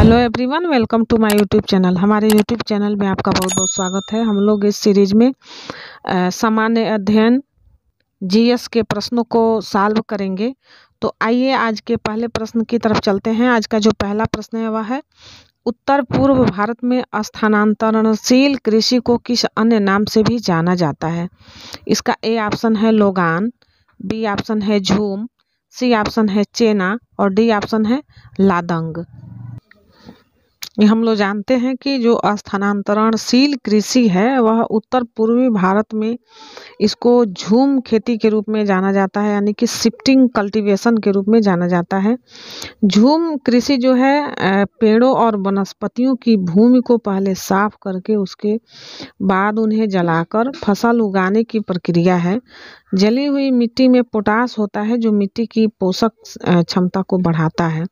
Hello everyone, welcome to my YouTube channel. हमारे YouTube channel में आपका बहुत बहुत स्वागत है। हम लोग इस सीरीज में सामान्य अध्ययन जीएस के प्रश्नों को सॉल्व करेंगे। तो आइए आज के पहले प्रश्न की तरफ चलते हैं। आज का जो पहला प्रश्न है वह है, उत्तर पूर्व भारत में स्थानांतरणशील कृषि को किस अन्य नाम से भी जाना जाता है? इसका ए ऑप्शन है लोगान, बी ऑप्शन है झूम, सी ऑप्शन है चेना और डी ऑप्शन है लादंग। हम लोग जानते हैं कि जो स्थानांतरणशील कृषि है वह उत्तर पूर्वी भारत में इसको झूम खेती के रूप में जाना जाता है, यानी कि शिफ्टिंग कल्टीवेशन के रूप में जाना जाता है। झूम कृषि जो है पेड़ों और वनस्पतियों की भूमि को पहले साफ करके उसके बाद उन्हें जलाकर फसल उगाने की प्रक्रिया है। जली हुई मिट्टी में पोटाश होता है जो मिट्टी की पोषक क्षमता को बढ़ाता है।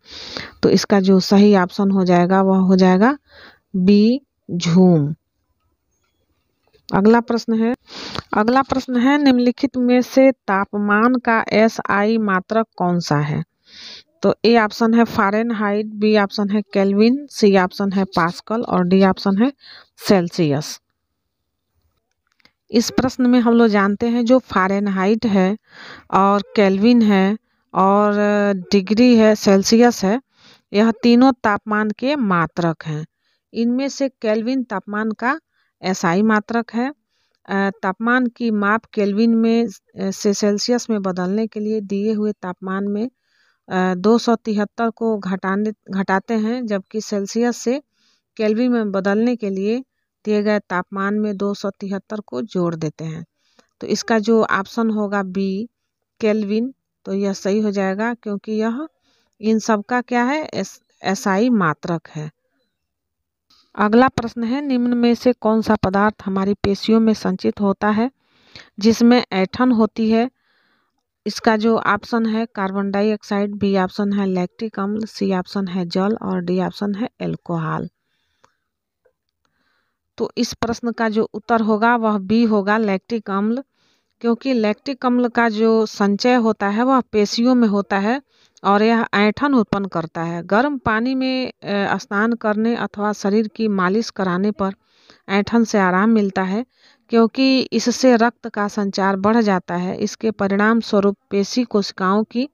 तो इसका जो सही ऑप्शन हो जाएगा वह हो जाएगा बी झूम। अगला प्रश्न है निम्नलिखित में से तापमान का एसआई मात्रक कौन सा है? तो ए ऑप्शन है फ़ारेनहाइट, बी ऑप्शन है केल्विन, सी ऑप्शन है पास्कल और डी ऑप्शन है सेल्सियस। इस प्रश्न में हम लोग जानते हैं जो फ़ारेनहाइट है और केल्विन है और डिग्री है सेल्सियस है, यह तीनों तापमान के मात्रक हैं। इनमें से केल्विन तापमान का एसआई मात्रक है। तापमान की माप केल्विन में से सेल्सियस में बदलने के लिए दिए हुए तापमान में 273 को घटाते हैं, जबकि सेल्सियस से केल्विन में बदलने के लिए दिए गए तापमान में 273 को जोड़ देते हैं। तो इसका जो ऑप्शन होगा बी केल्विन, तो यह सही हो जाएगा क्योंकि यह इन सब का क्या है एसआई मात्रक है। अगला प्रश्न है निम्न में से कौन सा पदार्थ हमारी पेशियों में संचित होता है जिसमें ऐंठन होती है? इसका जो ऑप्शन है कार्बन डाइऑक्साइड, बी ऑप्शन है लैक्टिक अम्ल, सी ऑप्शन है जल और डी ऑप्शन है एल्कोहल। तो इस प्रश्न का जो उत्तर होगा वह बी होगा लैक्टिक अम्ल, क्योंकि लैक्टिक अम्ल का जो संचय होता है वह पेशियों में होता है और यह ऐंठन उत्पन्न करता है। गर्म पानी में स्नान करने अथवा शरीर की मालिश कराने पर ऐंठन से आराम मिलता है, क्योंकि इससे रक्त का संचार बढ़ जाता है। इसके परिणाम स्वरूप पेशी कोशिकाओं की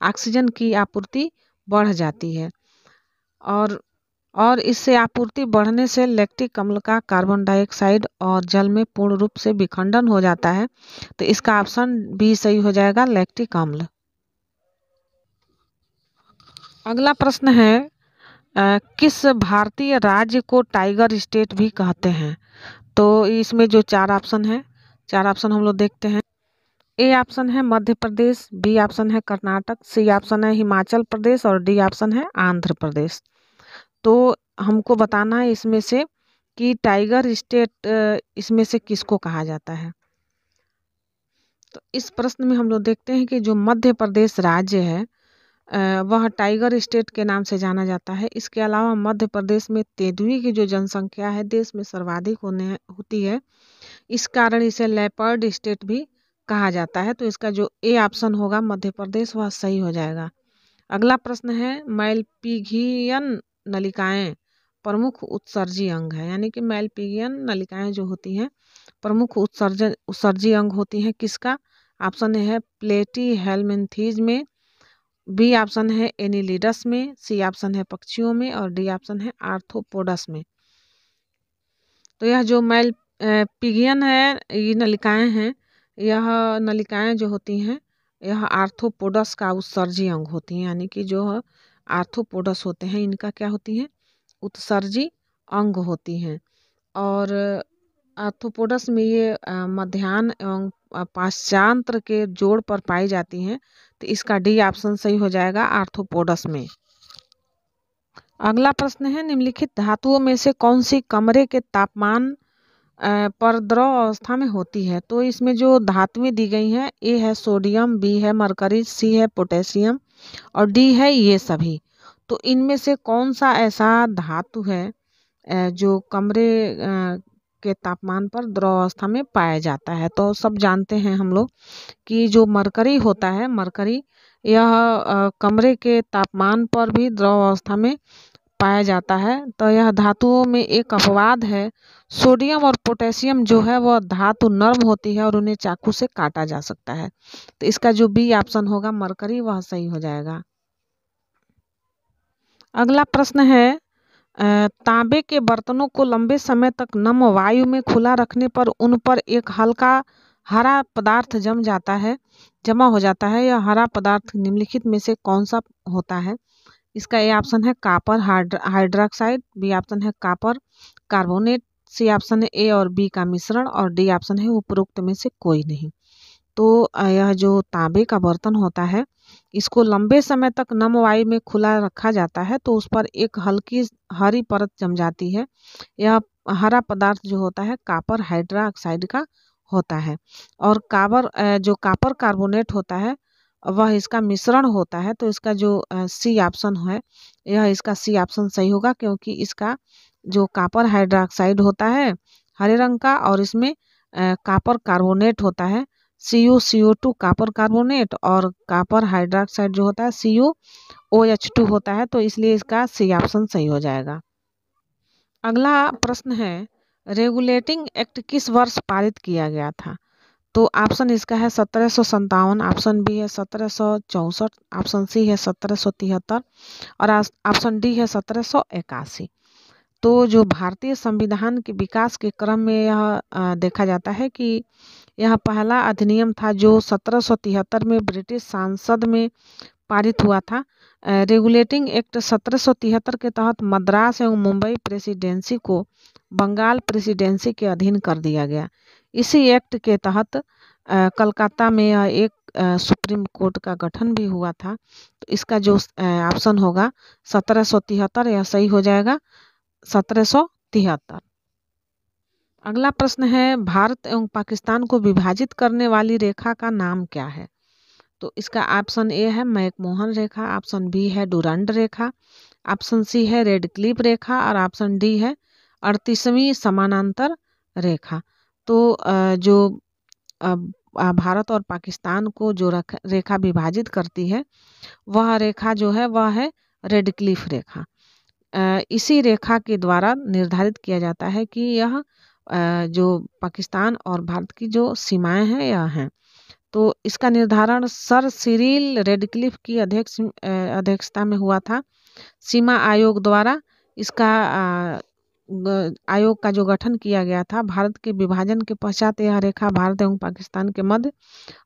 ऑक्सीजन की आपूर्ति बढ़ जाती है और इससे आपूर्ति बढ़ने से लैक्टिक अम्ल का कार्बन डाइऑक्साइड और जल में पूर्ण रूप से विखंडन हो जाता है। तो इसका ऑप्शन बी सही हो जाएगा लैक्टिक अम्ल। अगला प्रश्न है किस भारतीय राज्य को टाइगर स्टेट भी कहते हैं? तो इसमें जो चार ऑप्शन हम लोग देखते हैं। ए ऑप्शन है मध्य प्रदेश, बी ऑप्शन है कर्नाटक, सी ऑप्शन है हिमाचल प्रदेश और डी ऑप्शन है आंध्र प्रदेश। तो हमको बताना है इसमें से कि टाइगर स्टेट इसमें से किसको कहा जाता है। तो इस प्रश्न में हम लोग देखते हैं कि जो मध्य प्रदेश राज्य है वह टाइगर स्टेट के नाम से जाना जाता है। इसके अलावा मध्य प्रदेश में तेंदुए की जो जनसंख्या है देश में सर्वाधिक होती है, इस कारण इसे लेपर्ड स्टेट भी कहा जाता है। तो इसका जो ए ऑप्शन होगा मध्य प्रदेश वह सही हो जाएगा। अगला प्रश्न है मैलपिघियन नलिकाएं प्रमुख उत्सर्जी अंग है, यानी कि मैलपिघियन नलिकाएं जो होती हैं प्रमुख उत्सर्जी अंग होती हैं किसका? ऑप्शन है प्लेटी हेलमिंथीज में, बी ऑप्शन है एनिलिडस में, सी ऑप्शन है पक्षियों में और डी ऑप्शन है आर्थ्रोपोडस में। तो यह जो मैलपिघियन है ये नलिकाएं हैं, यह नलिकाएं जो होती हैं यह आर्थ्रोपोडस का उत्सर्जी अंग होती हैं, यानी कि जो आर्थ्रोपोडस होते हैं इनका क्या होती हैं उत्सर्जी अंग होती हैं। और आर्थ्रोपोडस में ये मध्याह्न एवं पाश्चांत्र के जोड़ पर पाई जाती हैं। तो इसका डी ऑप्शन सही हो जाएगा आर्थ्रोपोडस में। अगला प्रश्न है निम्नलिखित धातुओं में से कौन सी कमरे के तापमान पर द्रव अवस्था में होती है? तो इसमें जो धातुएं दी गई हैं ए है सोडियम, बी है मरकरी, सी है पोटेशियम और डी है ये सभी। तो इनमें से कौन सा ऐसा धातु है जो कमरे के तापमान पर द्रव अवस्था में पाया जाता है? तो सब जानते हैं हम लोग कि जो मरकरी होता है, मरकरी यह कमरे के तापमान पर भी द्रव अवस्था में पाया जाता है। तो यह धातुओं में एक अपवाद है। सोडियम और पोटेशियम जो है वह धातु नर्म होती है और उन्हें चाकू से काटा जा सकता है। तो इसका जो बी ऑप्शन होगा मरकरी, वह सही हो जाएगा। अगला प्रश्न है तांबे के बर्तनों को लंबे समय तक नम वायु में खुला रखने पर उन पर एक हल्का हरा पदार्थ जमा हो जाता है। यह हरा पदार्थ निम्नलिखित में से कौन सा होता है? इसका ए ऑप्शन है कॉपर हाइड्रोक्साइड, बी ऑप्शन है कॉपर कार्बोनेट, सी ऑप्शन है ए और बी का मिश्रण और डी ऑप्शन है उपरोक्त में से कोई नहीं। तो यह जो तांबे का बर्तन होता है, इसको लंबे समय तक नम वायु में खुला रखा जाता है तो उस पर एक हल्की हरी परत जम जाती है। यह हरा पदार्थ जो होता है कॉपर हाइड्रोक्साइड का होता है और जो कॉपर कार्बोनेट होता है वह इसका मिश्रण होता है। तो इसका जो सी ऑप्शन है, यह इसका सी ऑप्शन सही होगा, क्योंकि इसका जो कॉपर हाइड्रोक्साइड होता है हरे रंग का और इसमें कॉपर कार्बोनेट होता है CuCO2 कॉपर कार्बोनेट और कॉपर हाइड्रोक्साइड जो होता है CuOH2 होता है। तो इसलिए इसका सी ऑप्शन सही हो जाएगा। अगला प्रश्न है रेगुलेटिंग एक्ट किस वर्ष पारित किया गया था? तो ऑप्शन इसका है 1757, ऑप्शन बी है 1764, ऑप्शन सी है 1773 और ऑप्शन डी है 1781। तो जो भारतीय संविधान के विकास के क्रम में यह देखा जाता है कि यह पहला अधिनियम था जो 1773 में ब्रिटिश संसद में पारित हुआ था। रेगुलेटिंग एक्ट 1773 के तहत मद्रास एवं मुंबई प्रेसिडेंसी को बंगाल प्रेसिडेंसी के अधीन कर दिया गया। इसी एक्ट के तहत कलकत्ता में एक सुप्रीम कोर्ट का गठन भी हुआ था। तो इसका जो ऑप्शन होगा 1773, यह सही हो जाएगा 1773। अगला प्रश्न है भारत एवं पाकिस्तान को विभाजित करने वाली रेखा का नाम क्या है? तो इसका ऑप्शन ए है मैकमोहन रेखा, ऑप्शन बी है डुरंड रेखा, ऑप्शन सी है रेड क्लिफ रेखा और ऑप्शन डी है 38वीं समानांतर रेखा। तो जो भारत और पाकिस्तान को जो रेखा विभाजित करती है वह रेखा जो है वह है रेड क्लिफ रेखा। इसी रेखा के द्वारा निर्धारित किया जाता है कि यह जो पाकिस्तान और भारत की जो सीमाएं हैं यह हैं। तो इसका निर्धारण सर सिरिल रेडक्लिफ की अध्यक्षता में हुआ था सीमा आयोग द्वारा। इसका आयोग का जो गठन किया गया था भारत के विभाजन के पश्चात यह रेखा भारत एवं पाकिस्तान के मध्य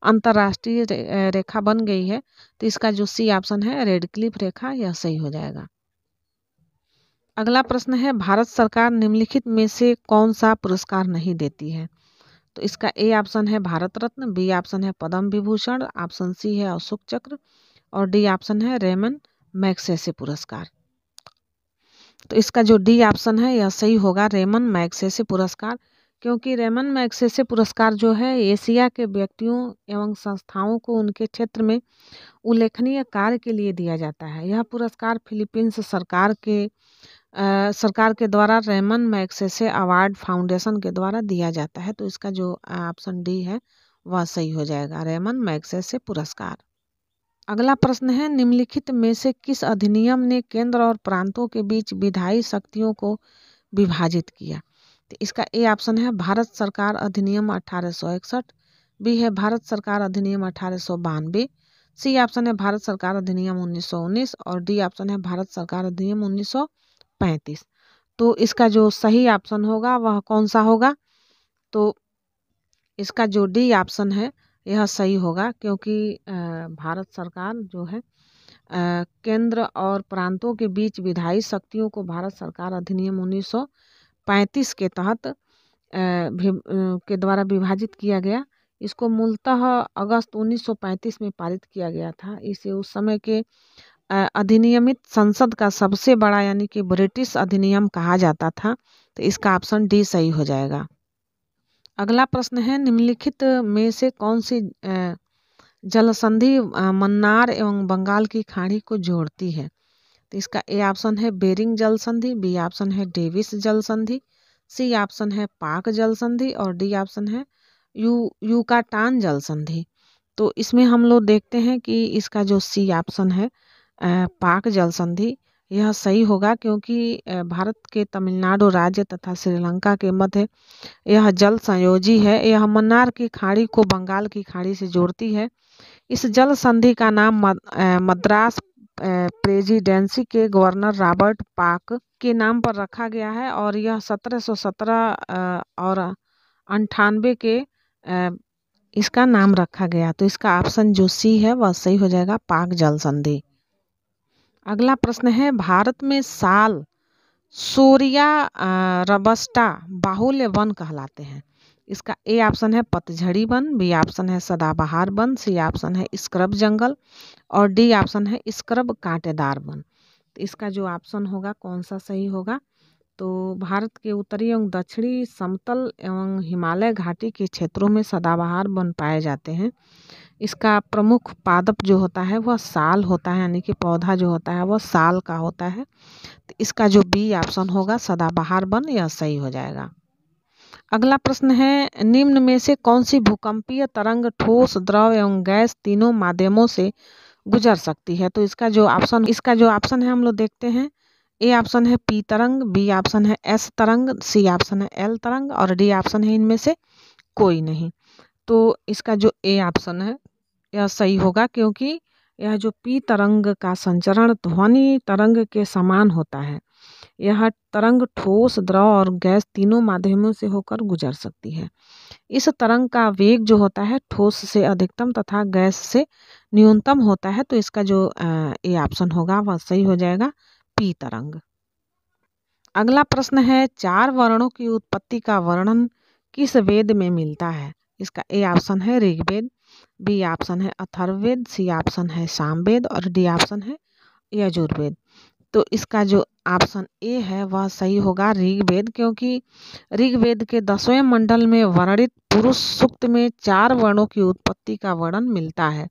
अंतर्राष्ट्रीय रेखा बन गई है। तो इसका जो सी ऑप्शन है रेडक्लिफ रेखा, यह सही हो जाएगा। अगला प्रश्न है भारत सरकार निम्नलिखित में से कौन सा पुरस्कार नहीं देती है? तो इसका ए ऑप्शन है भारत रत्न, बी ऑप्शन है पद्म विभूषण, ऑप्शन सी है अशोक चक्र और डी ऑप्शन है रेमन मैग्सेसे पुरस्कार। तो इसका जो डी ऑप्शन है यह सही होगा रेमन मैग्सेसे पुरस्कार, क्योंकि रेमन मैग्सेसे पुरस्कार जो है एशिया के व्यक्तियों एवं संस्थाओं को उनके क्षेत्र में उल्लेखनीय कार्य के लिए दिया जाता है। यह पुरस्कार फिलीपींस सरकार के द्वारा रेमन मैग्सेसे अवार्ड फाउंडेशन के द्वारा दिया जाता है। तो इसका जो ऑप्शन डी है वह सही हो जाएगा रेमन मैग्सेसे पुरस्कार। अगला प्रश्न है निम्नलिखित में से किस अधिनियम ने केंद्र और प्रांतों के बीच विधायी शक्तियों को विभाजित किया? तो इसका ए ऑप्शन है भारत सरकार अधिनियम 1861, बी है भारत सरकार अधिनियम 1892, सी ऑप्शन है भारत सरकार अधिनियम 1919 और डी ऑप्शन है भारत सरकार अधिनियम 1935। तो इसका जो सही ऑप्शन होगा वह कौन सा होगा? तो इसका जो डी ऑप्शन है यह सही होगा, क्योंकि भारत सरकार जो है केंद्र और प्रांतों के बीच विधायी शक्तियों को भारत सरकार अधिनियम 1935 के तहत के द्वारा विभाजित किया गया। इसको मूलतः अगस्त 1935 में पारित किया गया था। इसे उस समय के अधिनियमित संसद का सबसे बड़ा यानी कि ब्रिटिश अधिनियम कहा जाता था। तो इसका ऑप्शन डी सही हो जाएगा। अगला प्रश्न है निम्नलिखित में से कौन सी जल संधि मन्नार एवं बंगाल की खाड़ी को जोड़ती है? तो इसका ए ऑप्शन है बेरिंग जल संधि, बी ऑप्शन है डेविस जल संधि, सी ऑप्शन है पाक जल संधि और डी ऑप्शन है युकाटान जल संधि। तो इसमें हम लोग देखते हैं कि इसका जो सी ऑप्शन है पाक जल संधि, यह सही होगा क्योंकि भारत के तमिलनाडु राज्य तथा श्रीलंका के मध्य यह जल संयोजी है। यह मन्नार की खाड़ी को बंगाल की खाड़ी से जोड़ती है। इस जल संधि का नाम मद्रास प्रेसिडेंसी के गवर्नर रॉबर्ट पाक के नाम पर रखा गया है और यह 1717 और 98 के इसका नाम रखा गया। तो इसका ऑप्शन जो सी है वह सही हो जाएगा, पाक जल संधि। अगला प्रश्न है, भारत में साल सोरिया रबस्टा बाहुल्य वन कहलाते हैं। इसका ए ऑप्शन है पतझड़ी वन, बी ऑप्शन है सदाबहार वन, सी ऑप्शन है स्क्रब जंगल और डी ऑप्शन है स्क्रब कांटेदार वन। तो इसका जो ऑप्शन होगा कौन सा सही होगा? तो भारत के उत्तरी एवं दक्षिणी समतल एवं हिमालय घाटी के क्षेत्रों में सदाबहार वन पाए जाते हैं। इसका प्रमुख पादप जो होता है वह साल होता है, यानी कि पौधा जो होता है वह साल का होता है। तो इसका जो बी ऑप्शन होगा सदाबहार वन, यह सही हो जाएगा। अगला प्रश्न है, निम्न में से कौन सी भूकंपीय तरंग ठोस, द्रव एवं गैस तीनों माध्यमों से गुजर सकती है? तो इसका जो ऑप्शन है हम लोग देखते हैं। ए ऑप्शन है पी तरंग, बी ऑप्शन है एस तरंग, सी ऑप्शन है एल तरंग और डी ऑप्शन है इनमें से कोई नहीं। तो इसका जो ए ऑप्शन है यह सही होगा क्योंकि यह जो पी तरंग का संचरण ध्वनि तरंग के समान होता है। यह तरंग ठोस, द्रव और गैस तीनों माध्यमों से होकर गुजर सकती है। इस तरंग का वेग जो होता है ठोस से अधिकतम तथा गैस से न्यूनतम होता है। तो इसका जो ए ऑप्शन होगा वह सही हो जाएगा, पी तरंग। अगला प्रश्न है, 4 वर्णों की उत्पत्ति का वर्णन किस वेद में मिलता है? इसका ए ऑप्शन है ऋग्वेद, बी ऑप्शन है अथर्ववेद, सी ऑप्शन है सामवेद और डी ऑप्शन है यजुर्वेद। तो इसका जो ऑप्शन ए है वह सही होगा, ऋग्वेद, क्योंकि ऋग्वेद के 10वें मंडल में वर्णित पुरुष सूक्त में 4 वर्णों की उत्पत्ति का वर्णन मिलता है।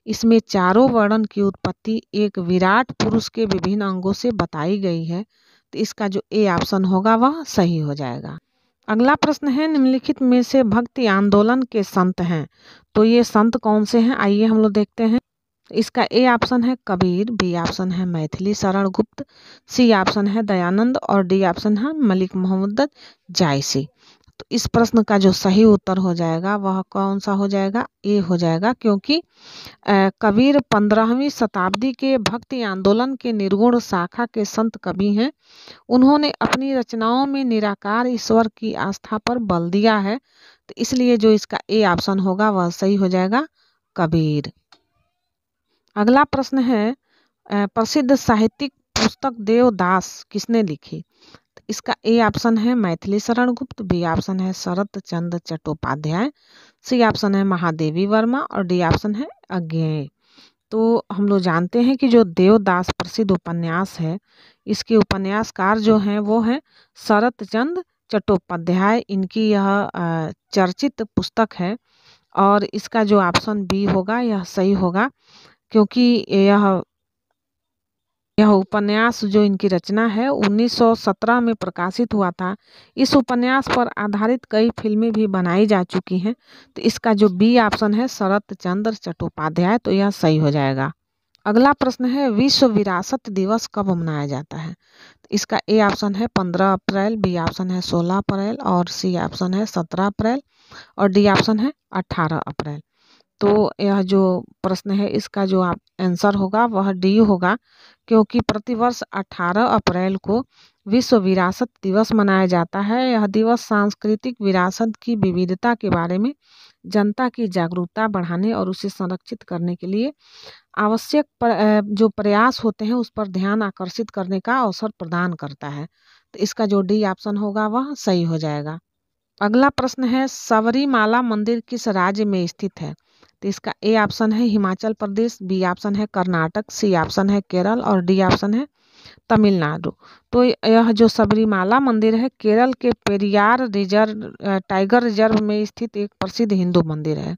इसमें चारों वर्णन की उत्पत्ति एक विराट पुरुष के विभिन्न अंगों से बताई गई है। तो इसका जो ए ऑप्शन होगा वह सही हो जाएगा। अगला प्रश्न है, निम्नलिखित में से भक्ति आंदोलन के संत हैं तो ये संत कौन से हैं? आइए हम लोग देखते हैं। इसका ए ऑप्शन है कबीर, बी ऑप्शन है मैथिली शरण गुप्त, सी ऑप्शन है दयानंद और डी ऑप्शन है मलिक मोहम्मद जायसी। तो इस प्रश्न का जो सही उत्तर हो जाएगा वह कौन सा हो जाएगा? ए हो जाएगा, क्योंकि कबीर 15वीं शताब्दी के भक्ति आंदोलन के निर्गुण शाखा के संत कवि हैं। उन्होंने अपनी रचनाओं में निराकार ईश्वर की आस्था पर बल दिया है। तो इसलिए जो इसका ए ऑप्शन होगा वह सही हो जाएगा, कबीर। अगला प्रश्न है, प्रसिद्ध साहित्यिक पुस्तक देवदास किसने लिखी? तो इसका ए ऑप्शन है मैथिली शरण गुप्त, बी ऑप्शन है शरत चंद्र चट्टोपाध्याय, सी ऑप्शन है महादेवी वर्मा और डी ऑप्शन है अज्ञेय। तो हम लोग जानते हैं कि जो देवदास प्रसिद्ध उपन्यास है, इसके उपन्यासकार जो हैं वो हैं शरत चंद्र चट्टोपाध्याय। इनकी यह चर्चित पुस्तक है और इसका जो ऑप्शन बी होगा यह सही होगा, क्योंकि यह उपन्यास जो इनकी रचना है 1917 में प्रकाशित हुआ था। इस उपन्यास पर आधारित कई फिल्में भी बनाई जा चुकी हैं। तो इसका जो बी ऑप्शन है शरत चंद्र चट्टोपाध्याय, तो यह सही हो जाएगा। अगला प्रश्न है, विश्व विरासत दिवस कब मनाया जाता है? तो इसका ए ऑप्शन है 15 अप्रैल, बी ऑप्शन है 16 अप्रैल और सी ऑप्शन है 17 अप्रैल और डी ऑप्शन है 18 अप्रैल। तो यह जो प्रश्न है इसका जो आंसर होगा वह डी होगा, क्योंकि प्रतिवर्ष 18 अप्रैल को विश्व विरासत दिवस मनाया जाता है। यह दिवस सांस्कृतिक विरासत की विविधता के बारे में जनता की जागरूकता बढ़ाने और उसे संरक्षित करने के लिए आवश्यक जो प्रयास होते हैं उस पर ध्यान आकर्षित करने का अवसर प्रदान करता है। तो इसका जो डी ऑप्शन होगा वह सही हो जाएगा। अगला प्रश्न है, सबरीमाला मंदिर किस राज्य में स्थित है? तो इसका ए ऑप्शन है हिमाचल प्रदेश, बी ऑप्शन है कर्नाटक, सी ऑप्शन है केरल और डी ऑप्शन है तमिलनाडु। तो यह जो सबरीमाला मंदिर है केरल के पेरियार टाइगर रिजर्व में स्थित एक प्रसिद्ध हिंदू मंदिर है।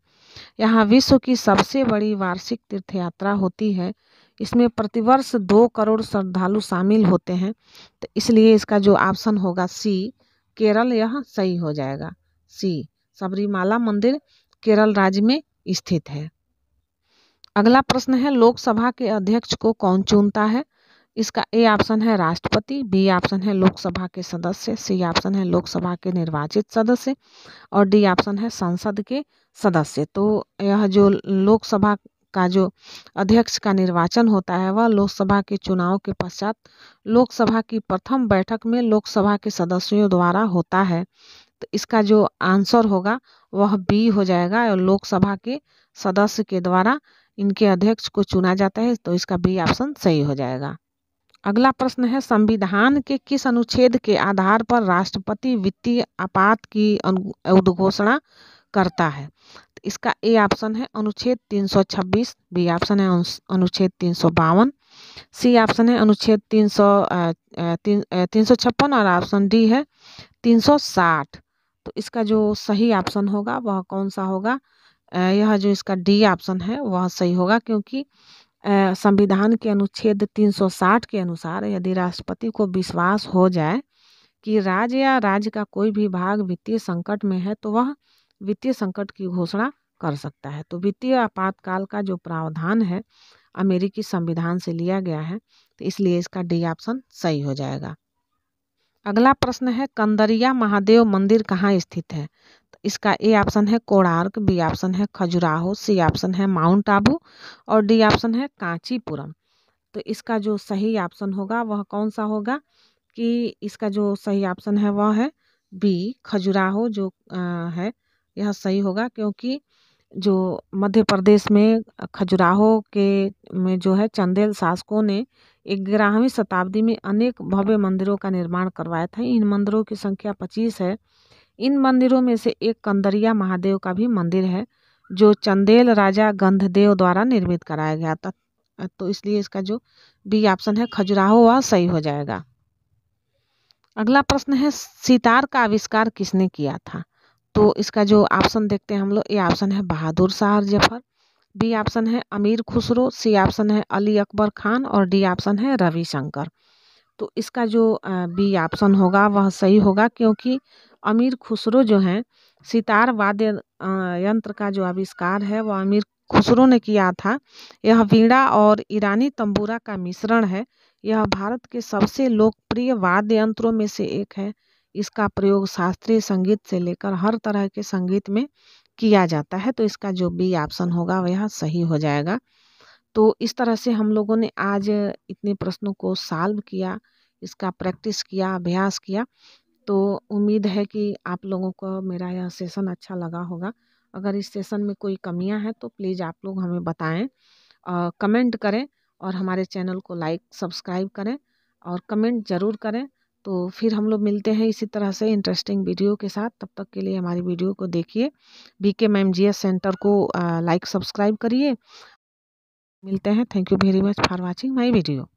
यहाँ विश्व की सबसे बड़ी वार्षिक तीर्थ यात्रा होती है। इसमें प्रतिवर्ष 2 करोड़ श्रद्धालु शामिल होते हैं। तो इसलिए इसका जो ऑप्शन होगा सी, केरल, यह सही हो जाएगा, सी, सबरीमाला मंदिर केरल राज्य में स्थित है। अगला प्रश्न है, लोकसभा के अध्यक्ष को कौन चुनता है? इसका ए ऑप्शन है राष्ट्रपति, बी ऑप्शन है लोकसभा के सदस्य, सी ऑप्शन है लोकसभा के निर्वाचित सदस्य और डी ऑप्शन है संसद के सदस्य। तो यह जो लोकसभा का जो अध्यक्ष का निर्वाचन होता है वह लोकसभा के चुनाव के पश्चात लोकसभा की प्रथम बैठक में लोकसभा के सदस्यों द्वारा होता है। तो इसका जो आंसर होगा वह बी हो जाएगा और लोकसभा के सदस्य के द्वारा इनके अध्यक्ष को चुना जाता है। तो इसका बी ऑप्शन सही हो जाएगा। अगला प्रश्न है संविधान के किस अनुच्छेद के आधार पर राष्ट्रपति वित्तीय आपात की उद्घोषणा करता है। तो इसका ए ऑप्शन है अनुच्छेद 326, बी ऑप्शन है अनुच्छेद 352, सी ऑप्शन है अनुच्छेद 356 और ऑप्शन डी है 360। तो इसका जो सही ऑप्शन होगा वह कौन सा होगा। यह जो इसका डी ऑप्शन है वह सही होगा, क्योंकि संविधान के अनुच्छेद 360 के अनुसार यदि राष्ट्रपति को विश्वास हो जाए कि राज्य या राज्य का कोई भी भाग वित्तीय संकट में है तो वह वित्तीय संकट की घोषणा कर सकता है। तो वित्तीय आपातकाल का जो प्रावधान है अमेरिकी संविधान से लिया गया है, तो इसलिए इसका डी ऑप्शन सही हो जाएगा। अगला प्रश्न है कंदरिया महादेव मंदिर कहाँ स्थित है। तो इसका ए ऑप्शन है कोणार्क, बी ऑप्शन है खजुराहो, सी ऑप्शन है माउंट आबू और डी ऑप्शन है कांचीपुरम। तो इसका जो सही ऑप्शन होगा वह कौन सा होगा कि इसका जो सही ऑप्शन है वह है बी खजुराहो जो है यह सही होगा, क्योंकि जो मध्य प्रदेश में खजुराहो के में जो है चंदेल शासकों ने 11वीं शताब्दी में अनेक भव्य मंदिरों का निर्माण करवाया था। इन मंदिरों की संख्या 25 है। इन मंदिरों में से एक कंदरिया महादेव का भी मंदिर है जो चंदेल राजा गंधदेव द्वारा निर्मित कराया गया था। तो इसलिए इसका जो बी ऑप्शन है खजुराहो वह सही हो जाएगा। अगला प्रश्न है सितार का आविष्कार किसने किया था। तो इसका जो ऑप्शन देखते हैं हम लोग, ए ऑप्शन है बहादुर शाह जफर, बी ऑप्शन है अमीर खुसरो, सी ऑप्शन है अली अकबर खान और डी ऑप्शन है रविशंकर। तो इसका जो बी ऑप्शन होगा वह सही होगा, क्योंकि अमीर खुसरो जो हैं सितार वाद्य यंत्र का जो आविष्कार है वह अमीर खुसरो ने किया था। यह वीणा और ईरानी तंबूरा का मिश्रण है। यह भारत के सबसे लोकप्रिय वाद्य यंत्रों में से एक है। इसका प्रयोग शास्त्रीय संगीत से लेकर हर तरह के संगीत में किया जाता है। तो इसका जो बी ऑप्शन होगा वह सही हो जाएगा। तो इस तरह से हम लोगों ने आज इतने प्रश्नों को सॉल्व किया, इसका प्रैक्टिस किया, अभ्यास किया। तो उम्मीद है कि आप लोगों को मेरा यह सेशन अच्छा लगा होगा। अगर इस सेशन में कोई कमियां हैं तो प्लीज़ आप लोग हमें बताएं, कमेंट करें और हमारे चैनल को लाइक सब्सक्राइब करें और कमेंट ज़रूर करें। तो फिर हम लोग मिलते हैं इसी तरह से इंटरेस्टिंग वीडियो के साथ। तब तक के लिए हमारी वीडियो को देखिए, बीके मैम जीएस सेंटर को लाइक सब्सक्राइब करिए। मिलते हैं। Thank you very much for watching my video.